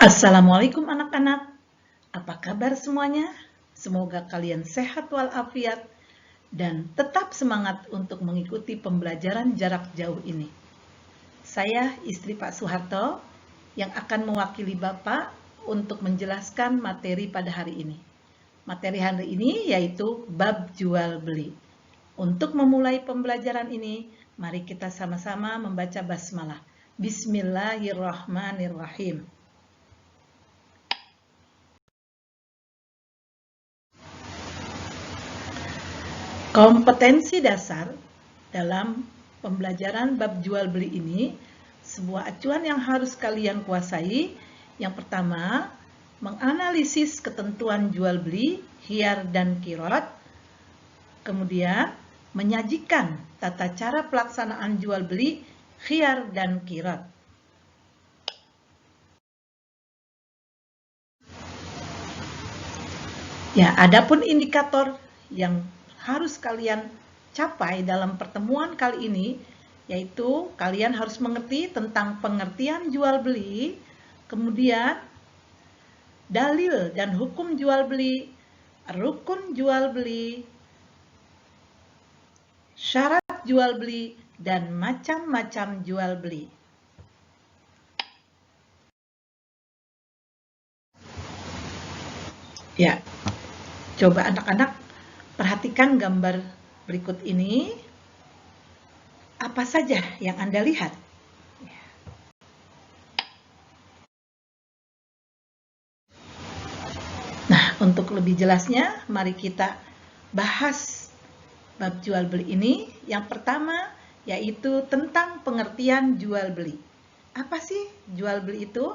Assalamualaikum anak-anak, apa kabar semuanya? Semoga kalian sehat walafiat dan tetap semangat untuk mengikuti pembelajaran jarak jauh ini. Saya istri Pak Soeharto yang akan mewakili Bapak untuk menjelaskan materi pada hari ini. Materi hari ini yaitu bab jual beli. Untuk memulai pembelajaran ini, mari kita sama-sama membaca basmalah. Bismillahirrahmanirrahim. Kompetensi dasar dalam pembelajaran bab jual beli ini, sebuah acuan yang harus kalian kuasai. Yang pertama, menganalisis ketentuan jual beli, khiyar dan qirat. Kemudian, menyajikan tata cara pelaksanaan jual beli, khiyar dan qirat. Ya, adapun indikator yang harus kalian capai dalam pertemuan kali ini, yaitu kalian harus mengerti tentang pengertian jual beli, kemudian dalil dan hukum jual beli, rukun jual beli, syarat jual beli, dan macam-macam jual beli. Ya, coba anak-anak perhatikan gambar berikut ini. Apa saja yang Anda lihat? Nah, untuk lebih jelasnya, mari kita bahas bab jual beli ini. Yang pertama, yaitu tentang pengertian jual beli. Apa sih jual beli itu?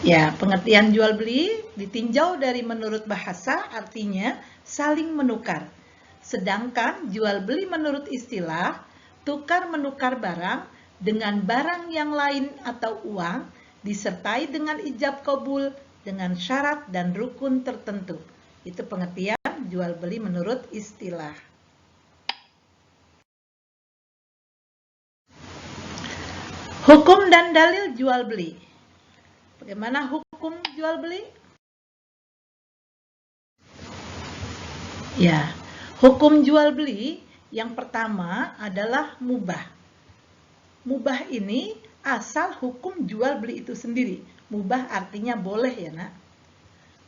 Ya, pengertian jual beli ditinjau dari menurut bahasa artinya saling menukar. Sedangkan jual beli menurut istilah tukar menukar barang dengan barang yang lain atau uang disertai dengan ijab kabul dengan syarat dan rukun tertentu. Itu pengertian jual beli menurut istilah. Hukum dan dalil jual beli. Bagaimana hukum jual beli? Ya, hukum jual beli yang pertama adalah mubah. Mubah ini asal hukum jual beli itu sendiri. Mubah artinya boleh ya nak.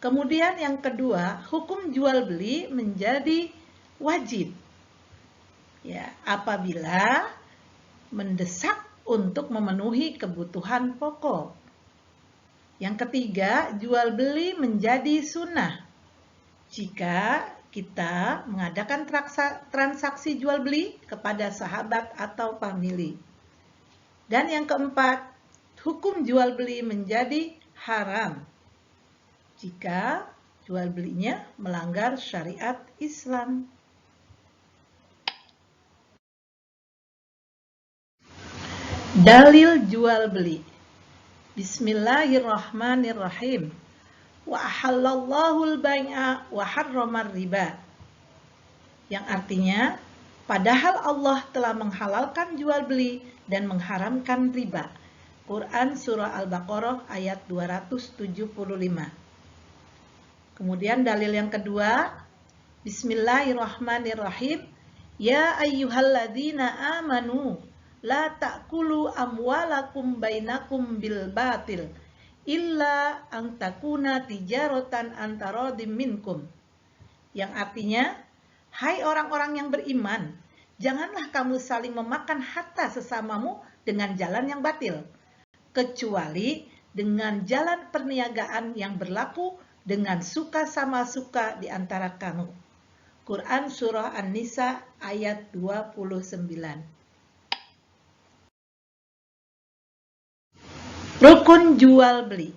Kemudian yang kedua, hukum jual beli menjadi wajib. Ya, apabila mendesak untuk memenuhi kebutuhan pokok. Yang ketiga, jual beli menjadi sunnah. Jika kita mengadakan transaksi jual beli kepada sahabat atau famili. Dan yang keempat, hukum jual beli menjadi haram. Jika jual belinya melanggar syariat Islam. Dalil jual beli. Bismillahirrahmanirrahim. Wa ahallallahu al-bai'a wa harramar riba. Yang artinya, padahal Allah telah menghalalkan jual beli dan mengharamkan riba. Quran surah Al-Baqarah ayat 275. Kemudian dalil yang kedua, Bismillahirrahmanirrahim. Ya ayyuhalladzina amanu la ta'kulu amwalakum bainakum bil batil illa an takuna tijaratan antaradim minkum. Yang artinya, hai orang-orang yang beriman, janganlah kamu saling memakan harta sesamamu dengan jalan yang batil, kecuali dengan jalan perniagaan yang berlaku dengan suka sama suka di antara kamu. Quran surah An-Nisa ayat 29. Rukun jual beli.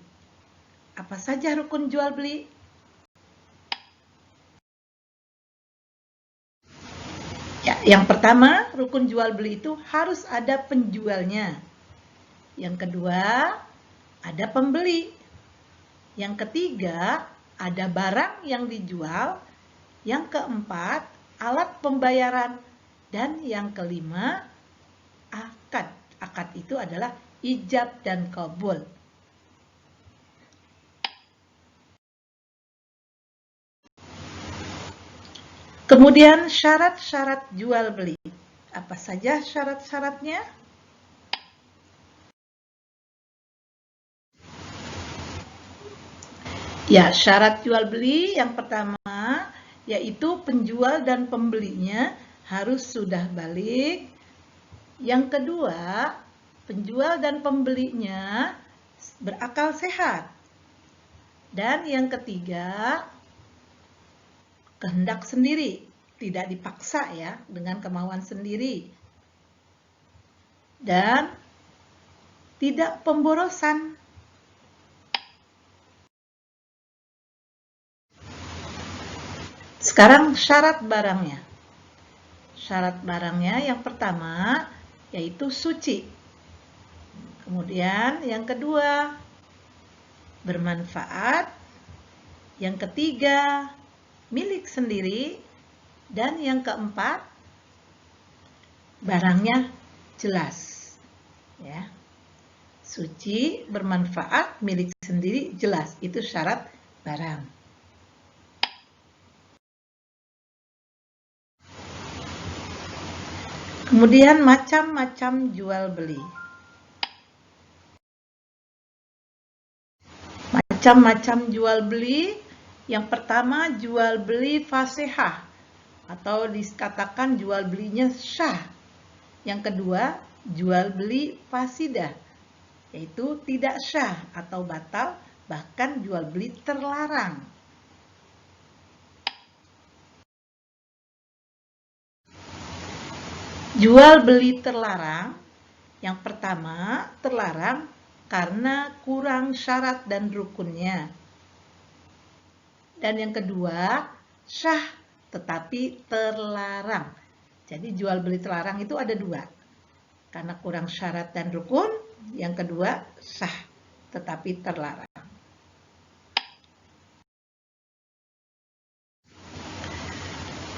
Apa saja rukun jual beli? Ya, yang pertama, rukun jual beli itu harus ada penjualnya. Yang kedua, ada pembeli. Yang ketiga, ada barang yang dijual. Yang keempat, alat pembayaran. Dan yang kelima, akad. Akad itu adalah ijab dan qabul. Kemudian syarat-syarat jual beli. Apa saja syarat-syaratnya? Ya, syarat jual beli yang pertama yaitu penjual dan pembelinya harus sudah balik. Yang kedua, penjual dan pembelinya berakal sehat. Dan yang ketiga, kehendak sendiri, tidak dipaksa ya, dengan kemauan sendiri. Dan tidak pemborosan. Sekarang syarat barangnya. Syarat barangnya yang pertama yaitu suci. Kemudian yang kedua bermanfaat. Yang ketiga milik sendiri. Dan yang keempat barangnya jelas. Ya. Suci, bermanfaat, milik sendiri, jelas. Itu syarat barang. Kemudian macam-macam jual beli. Macam-macam jual beli. Yang pertama jual beli fasihah atau dikatakan jual belinya syah. Yang kedua jual beli fasidah, yaitu tidak syah atau batal, bahkan jual beli terlarang. Jual beli terlarang, yang pertama terlarang karena kurang syarat dan rukunnya. Dan yang kedua, syah tetapi terlarang. Jadi jual beli terlarang itu ada dua. Karena kurang syarat dan rukun, yang kedua syah tetapi terlarang.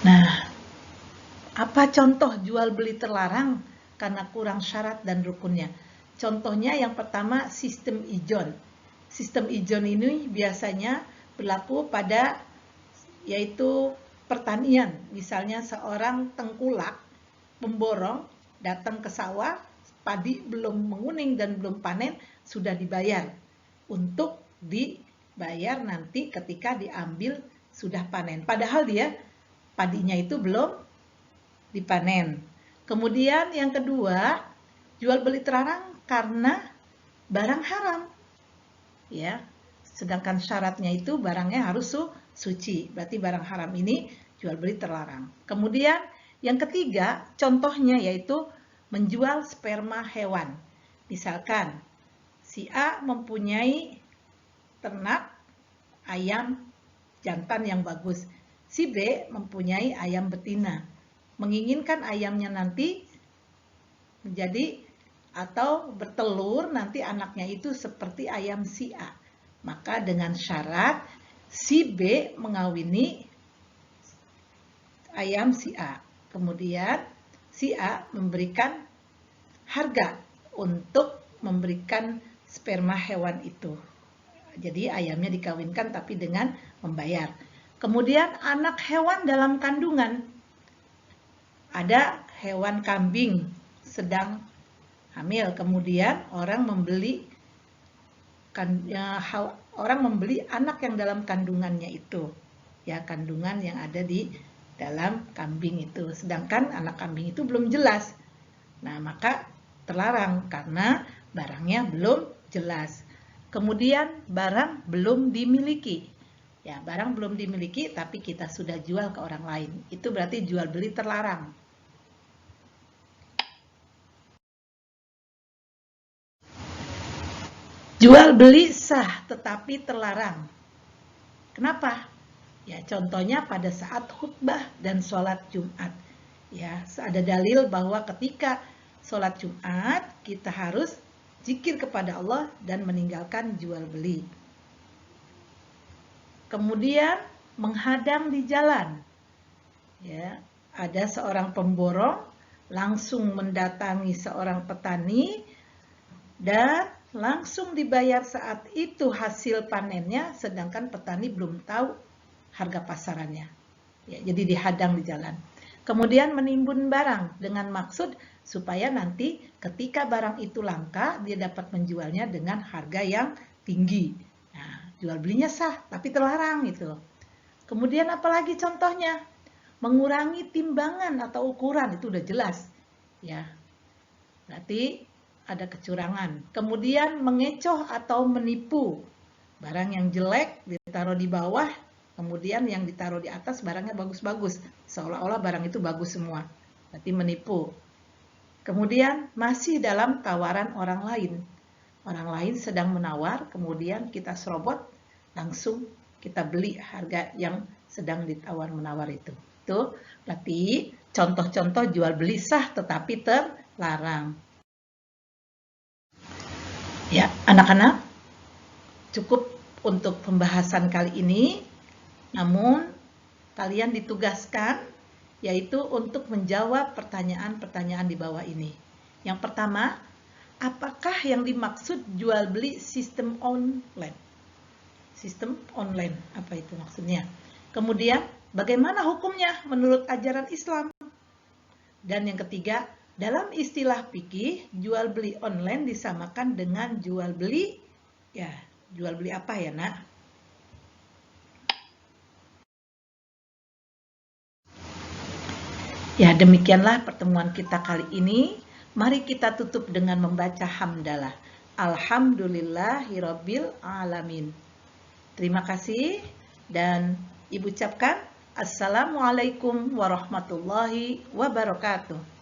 Nah, apa contoh jual beli terlarang karena kurang syarat dan rukunnya? Contohnya yang pertama sistem ijon. Sistem ijon ini biasanya berlaku pada yaitu pertanian. Misalnya seorang tengkulak, pemborong, datang ke sawah, padi belum menguning dan belum panen, sudah dibayar. Untuk dibayar nanti ketika diambil sudah panen. Padahal dia padinya itu belum dipanen. Kemudian yang kedua, jual beli terlarang karena barang haram. Ya. Sedangkan syaratnya itu barangnya harus suci. Berarti barang haram ini jual beli terlarang. Kemudian yang ketiga, contohnya yaitu menjual sperma hewan. Misalkan si A mempunyai ternak ayam jantan yang bagus. Si B mempunyai ayam betina. Menginginkan ayamnya nanti menjadi atau bertelur nanti anaknya itu seperti ayam si A. Maka dengan syarat si B mengawini ayam si A. Kemudian si A memberikan harga untuk memberikan sperma hewan itu. Jadi ayamnya dikawinkan tapi dengan membayar. Kemudian anak hewan dalam kandungan. Ada hewan kambing sedang hamil. Kemudian orang membeli anak yang dalam kandungannya itu, ya kandungan yang ada di dalam kambing itu. Sedangkan anak kambing itu belum jelas. Nah, maka terlarang karena barangnya belum jelas. Kemudian barang belum dimiliki. Ya, barang belum dimiliki tapi kita sudah jual ke orang lain. Itu berarti jual beli terlarang. Jual beli sah tetapi terlarang. Kenapa? Ya, contohnya pada saat khutbah dan sholat Jumat. Ya, ada dalil bahwa ketika sholat Jumat kita harus zikir kepada Allah dan meninggalkan jual beli. Kemudian menghadang di jalan. Ya, ada seorang pemborong langsung mendatangi seorang petani dan langsung dibayar saat itu hasil panennya, sedangkan petani belum tahu harga pasarannya. Ya, jadi dihadang di jalan. Kemudian menimbun barang dengan maksud supaya nanti ketika barang itu langka, dia dapat menjualnya dengan harga yang tinggi. Nah, jual belinya sah, tapi terlarang gitu. Kemudian apalagi contohnya? Mengurangi timbangan atau ukuran, itu udah jelas. Ya, berarti ada kecurangan. Kemudian mengecoh atau menipu. Barang yang jelek ditaruh di bawah, kemudian yang ditaruh di atas barangnya bagus-bagus. Seolah-olah barang itu bagus semua. Berarti menipu. Kemudian masih dalam tawaran orang lain. Orang lain sedang menawar, kemudian kita serobot, langsung kita beli harga yang sedang ditawar-menawar itu. Itu berarti contoh-contoh jual beli sah tetapi terlarang. Ya, anak-anak, cukup untuk pembahasan kali ini. Namun, kalian ditugaskan yaitu untuk menjawab pertanyaan-pertanyaan di bawah ini. Yang pertama, apakah yang dimaksud jual beli sistem online? Sistem online, apa itu maksudnya? Kemudian, bagaimana hukumnya menurut ajaran Islam? Dan yang ketiga, dalam istilah fikih, jual beli online disamakan dengan jual beli, ya, jual beli apa ya, Nak? Ya, demikianlah pertemuan kita kali ini. Mari kita tutup dengan membaca hamdalah. Alhamdulillahirabbil alamin. Terima kasih dan Ibu ucapkan Assalamualaikum warahmatullahi wabarakatuh.